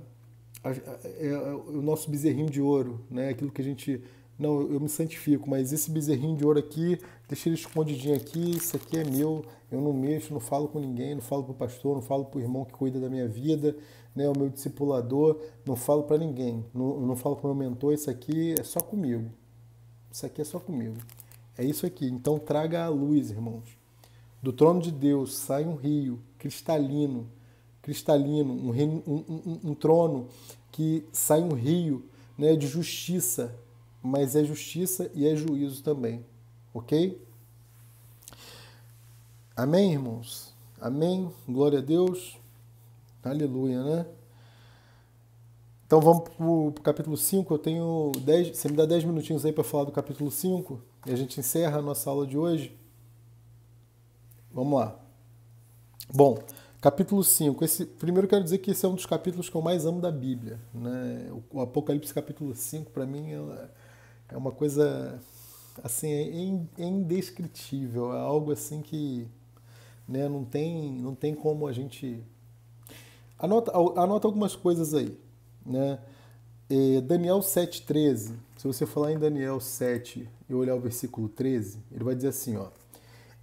Speaker 1: É o nosso bezerrinho de ouro, né? Aquilo que a gente... Não, eu me santifico, mas esse bezerrinho de ouro aqui, deixa ele escondidinho aqui, isso aqui é meu, eu não mexo, não falo com ninguém, não falo para o pastor, não falo para o irmão que cuida da minha vida, né, o meu discipulador, não falo para ninguém, não falo para o meu mentor, isso aqui é só comigo. Isso aqui é só comigo. É isso aqui. Então traga a luz, irmãos. Do trono de Deus sai um rio cristalino, um trono que sai um rio, né, de justiça, mas é justiça e é juízo também, ok? Amém, irmãos? Amém? Glória a Deus? Aleluia, né? Então vamos para o capítulo 5, eu tenho 10, você me dá 10 minutinhos aí para falar do capítulo 5 e a gente encerra a nossa aula de hoje. Vamos lá. Bom, capítulo 5, primeiro eu quero dizer que esse é um dos capítulos que eu mais amo da Bíblia, né? O Apocalipse capítulo 5, para mim, é uma coisa assim, é indescritível, é algo assim que, né, não tem como a gente... Anota algumas coisas aí, né? Daniel 7,13, se você falar em Daniel 7 e olhar o versículo 13, ele vai dizer assim, ó: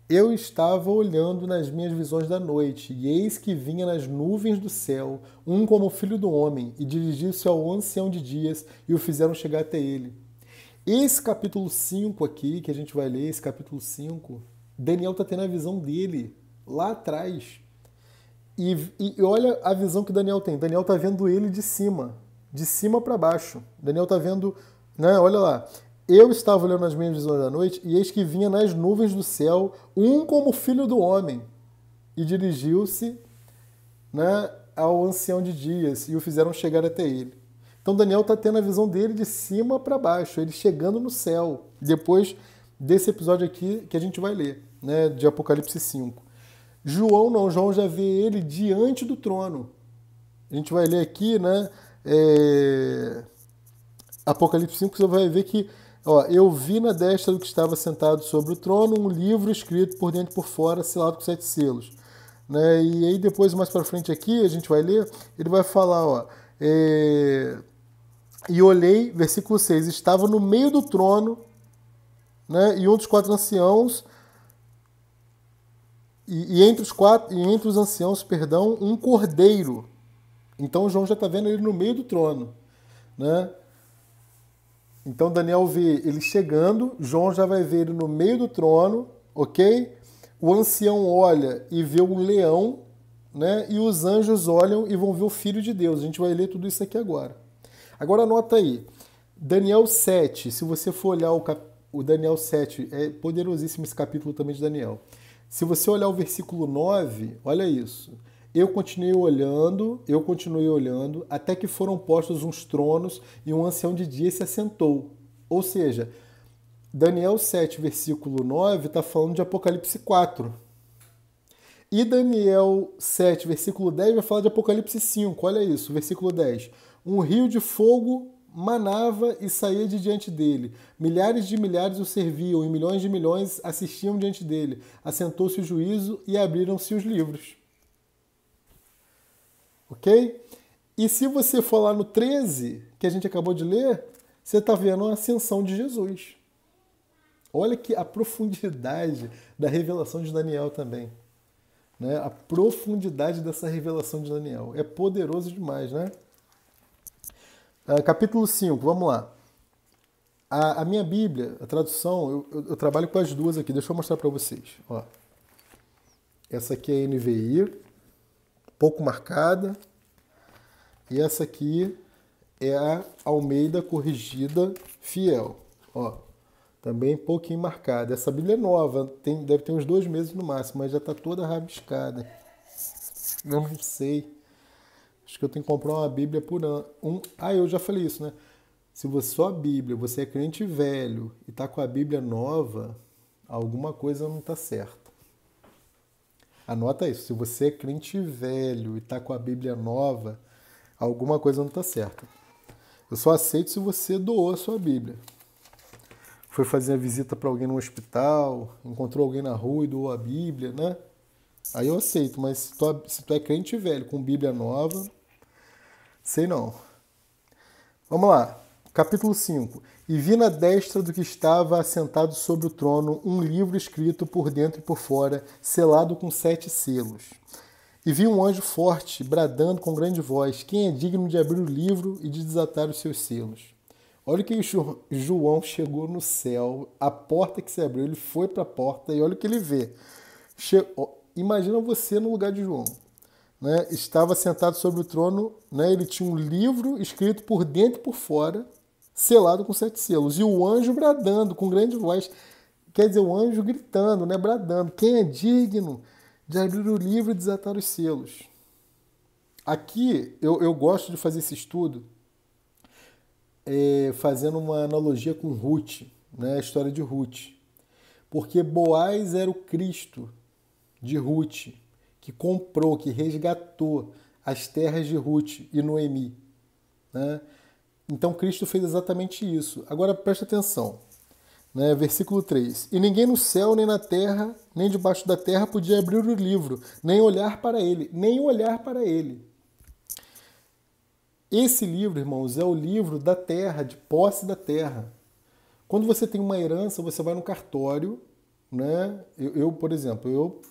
Speaker 1: eu estava olhando nas minhas visões da noite, e eis que vinha nas nuvens do céu, um como filho do homem, e dirigiu-se ao ancião de dias, e o fizeram chegar até ele. Esse capítulo 5 aqui, que a gente vai ler, esse capítulo 5, Daniel está tendo a visão dele lá atrás. E olha a visão que Daniel tem. Daniel está vendo ele de cima para baixo. Daniel está vendo, né? Olha lá. Eu estava olhando nas minhas visões da noite, e eis que vinha nas nuvens do céu um como filho do homem, e dirigiu-se, né, ao ancião de dias, e o fizeram chegar até ele. Então Daniel está tendo a visão dele de cima para baixo, ele chegando no céu, depois desse episódio aqui que a gente vai ler, né, de Apocalipse 5. João não, João já vê ele diante do trono. A gente vai ler aqui, né, Apocalipse 5, você vai ver que, ó, eu vi na destra do que estava sentado sobre o trono um livro escrito por dentro e por fora, selado com 7 selos. Né? E aí depois, mais para frente aqui, a gente vai ler, ele vai falar, ó, e olhei, versículo 6, estava no meio do trono, né, e um dos 4 anciãos, e entre os anciãos, perdão, um cordeiro. Então João já está vendo ele no meio do trono, né? Então Daniel vê ele chegando, João já vai ver ele no meio do trono, ok? O ancião olha e vê um leão, né? E os anjos olham e vão ver o Filho de Deus. A gente vai ler tudo isso aqui agora. Agora anota aí, Daniel 7, se você for olhar o Daniel 7, é poderosíssimo esse capítulo também de Daniel. Se você olhar o versículo 9, olha isso. eu continuei olhando, até que foram postos uns tronos e um ancião de dia se assentou. Ou seja, Daniel 7, versículo 9, está falando de Apocalipse 4. E Daniel 7, versículo 10, vai falar de Apocalipse 5. Olha isso, versículo 10. Um rio de fogo manava e saía de diante dele. Milhares de milhares o serviam e milhões de milhões assistiam diante dele. Assentou-se o juízo e abriram-se os livros. Ok? E se você for lá no 13, que a gente acabou de ler, você está vendo a ascensão de Jesus. Olha que a profundidade da revelação de Daniel também. Né? A profundidade dessa revelação de Daniel. É poderoso demais, né? Capítulo 5, vamos lá. A minha Bíblia, a tradução, eu trabalho com as duas aqui. Deixa eu mostrar para vocês. Ó. Essa aqui é a NVI, pouco marcada. E essa aqui é a Almeida Corrigida Fiel. Ó, também pouquinho marcada. Essa Bíblia é nova, deve ter uns 2 meses no máximo, mas já está toda rabiscada. Eu não sei. Acho que eu tenho que comprar uma Bíblia por ano. Eu já falei isso, né? Se você só a Bíblia, você é crente velho e está com a Bíblia nova, alguma coisa não está certa. Anota isso. Se você é crente velho e está com a Bíblia nova, alguma coisa não está certa. Eu só aceito se você doou a sua Bíblia. Foi fazer a visita para alguém no hospital, encontrou alguém na rua e doou a Bíblia, né? Aí eu aceito, mas se tu é crente velho com Bíblia nova, sei não. Vamos lá, capítulo 5. E vi na destra do que estava assentado sobre o trono um livro escrito por dentro e por fora, selado com 7 selos. E vi um anjo forte, bradando com grande voz: quem é digno de abrir o livro e de desatar os seus selos? Olha que João chegou no céu, a porta que se abriu, ele foi para a porta e olha o que ele vê. Imagina você no lugar de João. Né? Estava sentado sobre o trono, né? Ele tinha um livro escrito por dentro e por fora, selado com 7 selos. E o anjo bradando com grande voz, quer dizer, o anjo gritando, né? Bradando: quem é digno de abrir o livro e desatar os selos? Aqui, eu gosto de fazer esse estudo fazendo uma analogia com Ruth, né? A história de Ruth. Porque Boaz era o Cristo de Ruth, que comprou, que resgatou as terras de Ruth e Noemi. Né? Então Cristo fez exatamente isso. Agora presta atenção. Né? Versículo 3. E ninguém no céu, nem na terra, nem debaixo da terra podia abrir o livro, nem olhar para ele. Nem olhar para ele. Esse livro, irmãos, é o livro da terra, de posse da terra. Quando você tem uma herança, você vai no cartório, né? Por exemplo,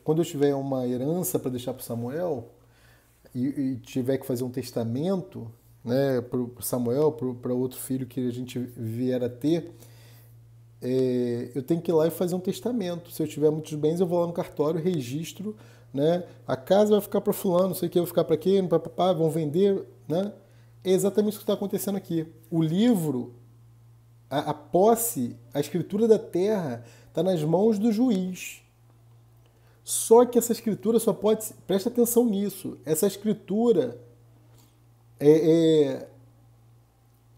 Speaker 1: quando eu tiver uma herança para deixar para o Samuel e tiver que fazer um testamento, né, para o Samuel, para outro filho que a gente vier a ter, eu tenho que ir lá e fazer um testamento. Se eu tiver muitos bens, eu vou lá no cartório, registro, né? A casa vai ficar para fulano, não sei o que, vai ficar para quê, vão vender, né? É exatamente o que está acontecendo aqui. O livro, a posse, a escritura da terra está nas mãos do juiz. Só que essa escritura só pode... Presta atenção nisso. Essa escritura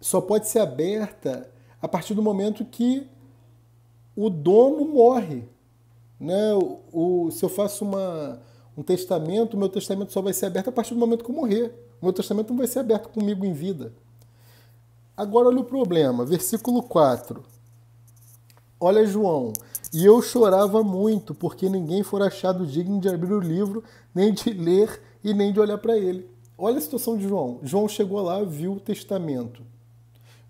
Speaker 1: só pode ser aberta a partir do momento que o dono morre. Né? Se eu faço um testamento, o meu testamento só vai ser aberto a partir do momento que eu morrer. O meu testamento não vai ser aberto comigo em vida. Agora olha o problema. Versículo 4. Olha João. E eu chorava muito, porque ninguém fora achado digno de abrir o livro, nem de ler e nem de olhar para ele. Olha a situação de João. João chegou lá, viu o testamento,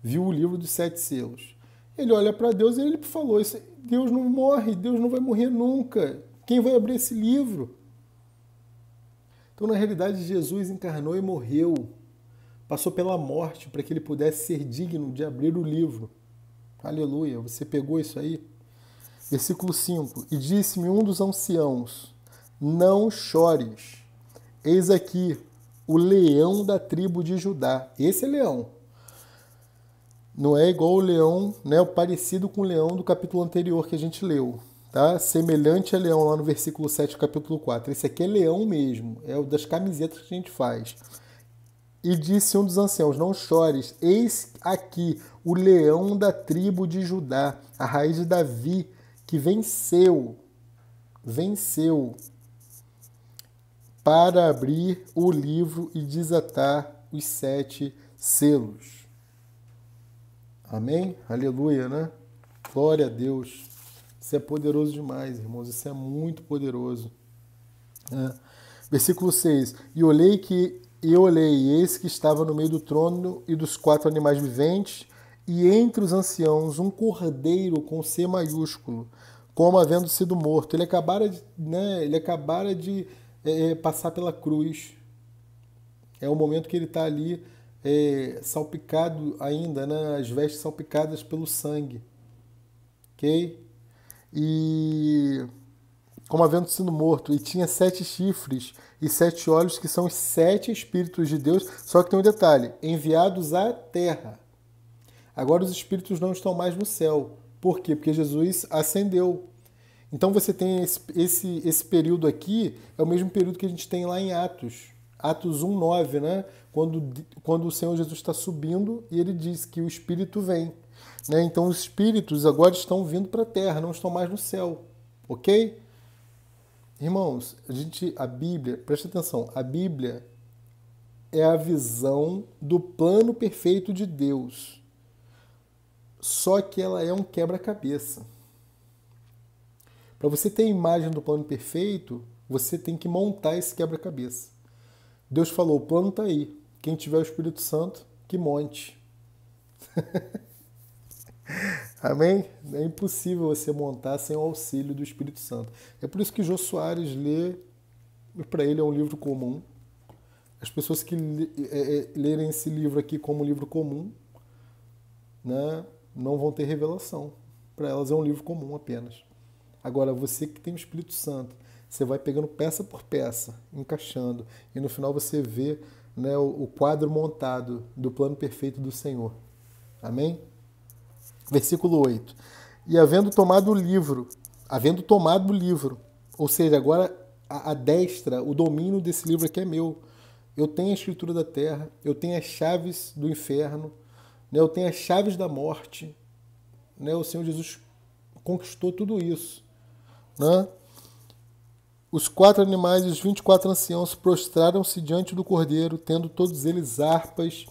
Speaker 1: viu o livro dos 7 selos. Ele olha para Deus e ele falou: Deus não morre, Deus não vai morrer nunca. Quem vai abrir esse livro? Então, na realidade, Jesus encarnou e morreu, passou pela morte para que ele pudesse ser digno de abrir o livro. Aleluia, você pegou isso aí? Versículo 5. E disse-me um dos anciãos: não chores, eis aqui o leão da tribo de Judá. Esse é leão. Não é igual o leão, né, o parecido com o leão do capítulo anterior que a gente leu. tá? Semelhante a leão, lá no versículo 7 do capítulo 4. Esse aqui é leão mesmo, é o das camisetas que a gente faz. E disse um dos anciãos: não chores, eis aqui o leão da tribo de Judá, a raiz de Davi, que venceu para abrir o livro e desatar os 7 selos. Amém? Aleluia, né? Glória a Deus. Isso é poderoso demais, irmãos. Isso é muito poderoso. Versículo 6. E olhei, e eis que estava no meio do trono e dos 4 animais viventes, e entre os anciãos um cordeiro com C maiúsculo, como havendo sido morto. Ele acabara de passar pela cruz. É o momento que ele está ali salpicado ainda, né? As vestes salpicadas pelo sangue. Ok? E como havendo sido morto, e tinha 7 chifres e 7 olhos, que são os 7 Espíritos de Deus, só que tem um detalhe, enviados à terra. Agora os Espíritos não estão mais no céu. Por quê? Porque Jesus ascendeu. Então você tem esse período aqui, é o mesmo período que a gente tem lá em Atos. Atos 1:9, né? Quando o Senhor Jesus está subindo e ele diz que o Espírito vem. Né? Então os Espíritos agora estão vindo para a terra, não estão mais no céu. Ok? Irmãos, a Bíblia, presta atenção, a Bíblia é a visão do plano perfeito de Deus. Só que ela é um quebra-cabeça. Para você ter a imagem do plano perfeito, você tem que montar esse quebra-cabeça. Deus falou, o plano está aí. Quem tiver o Espírito Santo, que monte. Amém? É impossível você montar sem o auxílio do Espírito Santo. É por isso que Jô Soares lê, para ele é um livro comum. As pessoas que lerem esse livro aqui como livro comum, né, não vão ter revelação. Para elas é um livro comum apenas. Agora, você que tem o Espírito Santo, você vai pegando peça por peça, encaixando, e no final você vê, né, o quadro montado do plano perfeito do Senhor. Amém? Versículo 8. E havendo tomado o livro, ou seja, agora a destra, o domínio desse livro aqui é meu. Eu tenho a escritura da terra, eu tenho as chaves do inferno, né, eu tenho as chaves da morte. Né, o Senhor Jesus conquistou tudo isso. Né? Os 4 animais e os 24 anciãos prostraram-se diante do cordeiro, tendo todos eles harpas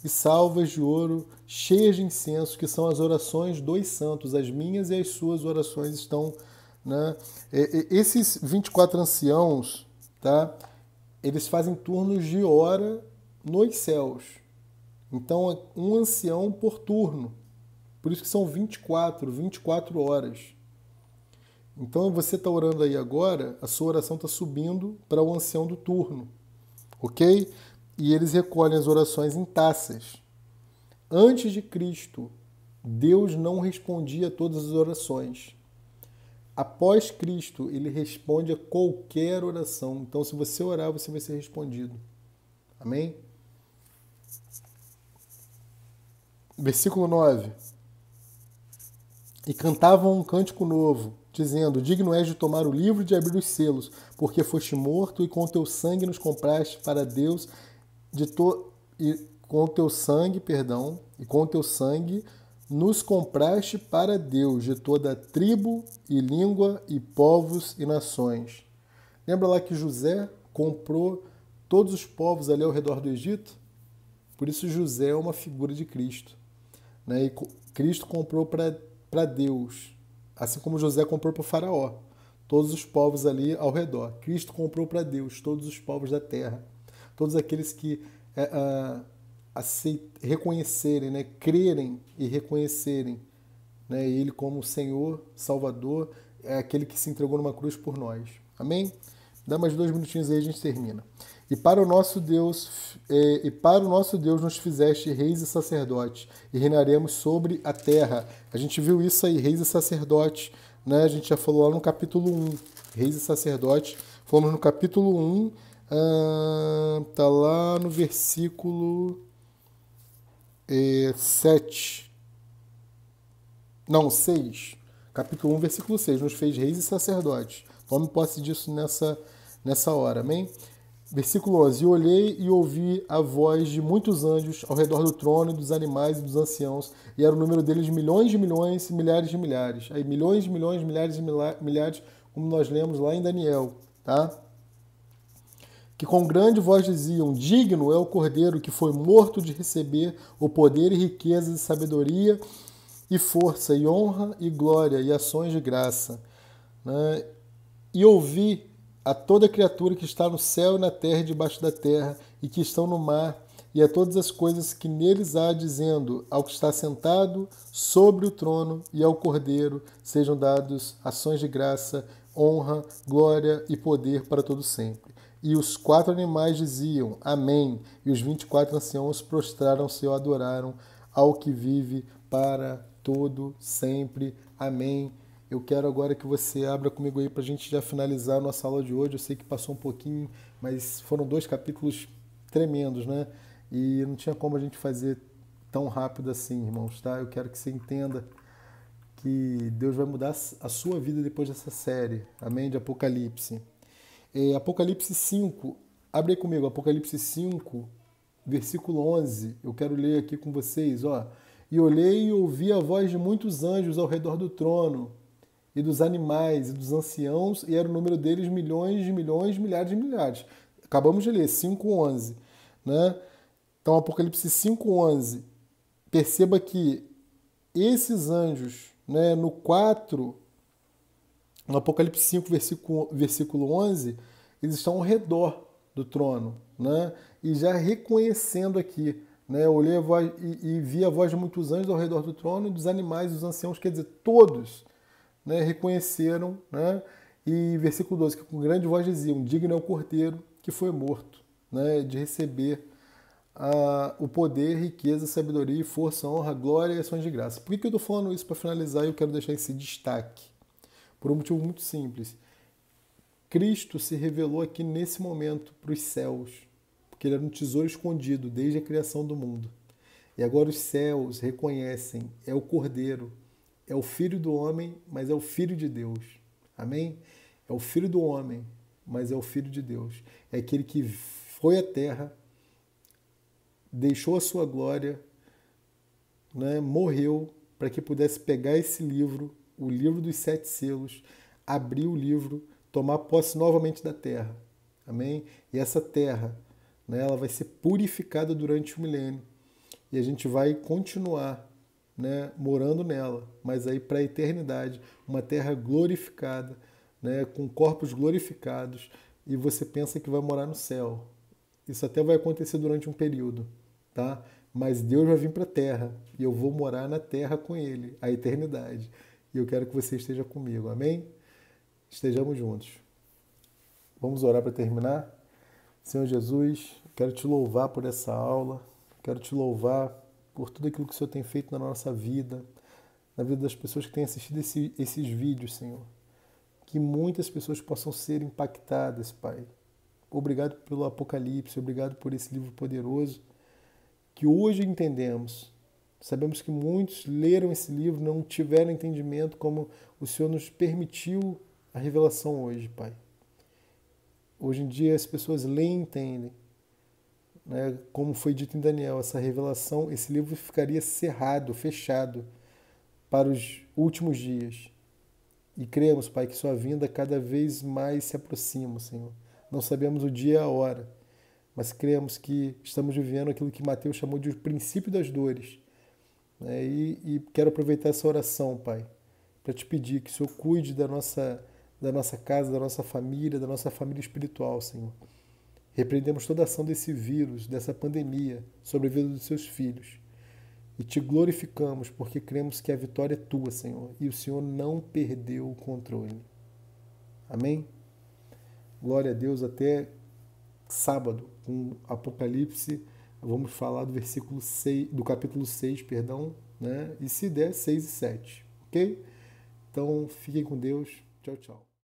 Speaker 1: e salvas de ouro, cheias de incenso, que são as orações dos santos. As minhas e as suas orações estão... Né? Esses 24 anciãos, tá? Eles fazem turnos de hora nos céus. Então, um ancião por turno. Por isso que são 24 horas. Então, você está orando aí agora, a sua oração está subindo para o ancião do turno. Ok? E eles recolhem as orações em taças. Antes de Cristo, Deus não respondia a todas as orações. Após Cristo, ele responde a qualquer oração. Então, se você orar, você vai ser respondido. Amém? Versículo 9. E cantavam um cântico novo, dizendo, digno és de tomar o livro e de abrir os selos, porque foste morto e com teu sangue nos compraste para Deus, e com teu sangue nos compraste para Deus de toda tribo e língua e povos e nações. Lembra lá que José comprou todos os povos ali ao redor do Egito? Por isso José é uma figura de Cristo. Né? E Cristo comprou para Deus, assim como José comprou para o faraó, todos os povos ali ao redor. Cristo comprou para Deus todos os povos da terra, todos aqueles que reconhecerem, né, crerem e reconhecerem, né, Ele como Senhor, Salvador, é aquele que se entregou numa cruz por nós. Amém? Dá mais 2 minutinhos aí e a gente termina. E para o nosso Deus nos fizeste reis e sacerdotes, e reinaremos sobre a terra. A gente viu isso aí, reis e sacerdotes, né? A gente já falou lá no capítulo 1, reis e sacerdotes. Fomos no capítulo 1, tá lá no versículo 7. Não, 6. Capítulo 1, versículo 6. Nos fez reis e sacerdotes. Tome posse disso nessa hora. Amém? Versículo 11. E olhei e ouvi a voz de muitos anjos ao redor do trono, e dos animais e dos anciãos, e era o número deles milhões de milhões e milhares de milhares. Aí milhões de milhões, milhares de milhares, como nós lemos lá em Daniel, tá? Que com grande voz diziam: digno é o Cordeiro que foi morto de receber o poder e riqueza e sabedoria e força e honra e glória e ações de graça. Né? E ouvi a toda criatura que está no céu e na terra e debaixo da terra e que estão no mar e a todas as coisas que neles há, dizendo ao que está sentado sobre o trono e ao Cordeiro sejam dados ações de graça, honra, glória e poder para todo sempre. E os 4 animais diziam: Amém. E os 24 anciãos prostraram-se e adoraram ao que vive para todo sempre. Amém. Eu quero agora que você abra comigo aí para a gente já finalizar a nossa aula de hoje. Eu sei que passou um pouquinho, mas foram 2 capítulos tremendos, né? E não tinha como a gente fazer tão rápido assim, irmãos, tá? Eu quero que você entenda que Deus vai mudar a sua vida depois dessa série. Amém? De Apocalipse. Apocalipse 5, abre aí comigo, Apocalipse 5, versículo 11, eu quero ler aqui com vocês, ó. E olhei e ouvi a voz de muitos anjos ao redor do trono, e dos animais, e dos anciãos, e era o número deles milhões de milhões, milhares de milhares. Acabamos de ler, 5:11, né? Então, Apocalipse 5:11, perceba que esses anjos, né, no Apocalipse 5, versículo 11, eles estão ao redor do trono, né? E já reconhecendo aqui, né? Eu olhei a voz e vi a voz de muitos anjos ao redor do trono e dos animais, dos anciãos, quer dizer, todos, né, reconheceram, né? E versículo 12, que com grande voz diziam: digno é o Cordeiro que foi morto, né, de receber o poder, riqueza, sabedoria, força, honra, glória e ações de graça. Por que eu estou falando isso para finalizar? Eu quero deixar esse destaque. Por um motivo muito simples. Cristo se revelou aqui nesse momento para os céus, porque ele era um tesouro escondido desde a criação do mundo. E agora os céus reconhecem, é o Cordeiro, é o Filho do homem, mas é o Filho de Deus. Amém? É o Filho do homem, mas é o Filho de Deus. É aquele que foi à terra, deixou a sua glória, né, morreu para que pudesse pegar esse livro, o livro dos 7 selos, abrir o livro, tomar posse novamente da terra. Amém? E essa terra, né, ela vai ser purificada durante o milênio. E a gente vai continuar, né, morando nela, mas aí para a eternidade, uma terra glorificada, né, com corpos glorificados, e você pensa que vai morar no céu. Isso até vai acontecer durante um período, tá? Mas Deus vai vir para a terra e eu vou morar na terra com Ele, a eternidade. E eu quero que você esteja comigo, amém? Estejamos juntos. Vamos orar para terminar? Senhor Jesus, quero te louvar por essa aula, quero te louvar por tudo aquilo que o Senhor tem feito na nossa vida, na vida das pessoas que têm assistido esses vídeos, Senhor. Que muitas pessoas possam ser impactadas, Pai. Obrigado pelo Apocalipse, obrigado por esse livro poderoso que hoje entendemos. Sabemos que muitos leram esse livro, não tiveram entendimento como o Senhor nos permitiu a revelação hoje, Pai. Hoje em dia as pessoas leem e entendem, né? Como foi dito em Daniel, essa revelação, esse livro ficaria cerrado, fechado para os últimos dias. E cremos, Pai, que sua vinda cada vez mais se aproxima, Senhor. Não sabemos o dia e a hora, mas cremos que estamos vivendo aquilo que Mateus chamou de o princípio das dores. Né? E quero aproveitar essa oração, Pai, para te pedir que o Senhor cuide da nossa casa, da nossa família espiritual, Senhor. Repreendemos toda a ação desse vírus, dessa pandemia, sobre a vida dos seus filhos. E te glorificamos porque cremos que a vitória é tua, Senhor, e o Senhor não perdeu o controle. Amém? Glória a Deus, até sábado, com Apocalipse, vamos falar do versículo 6, do capítulo 6, perdão, né? E se der, 6 e 7, ok? Então, fiquem com Deus. Tchau, tchau.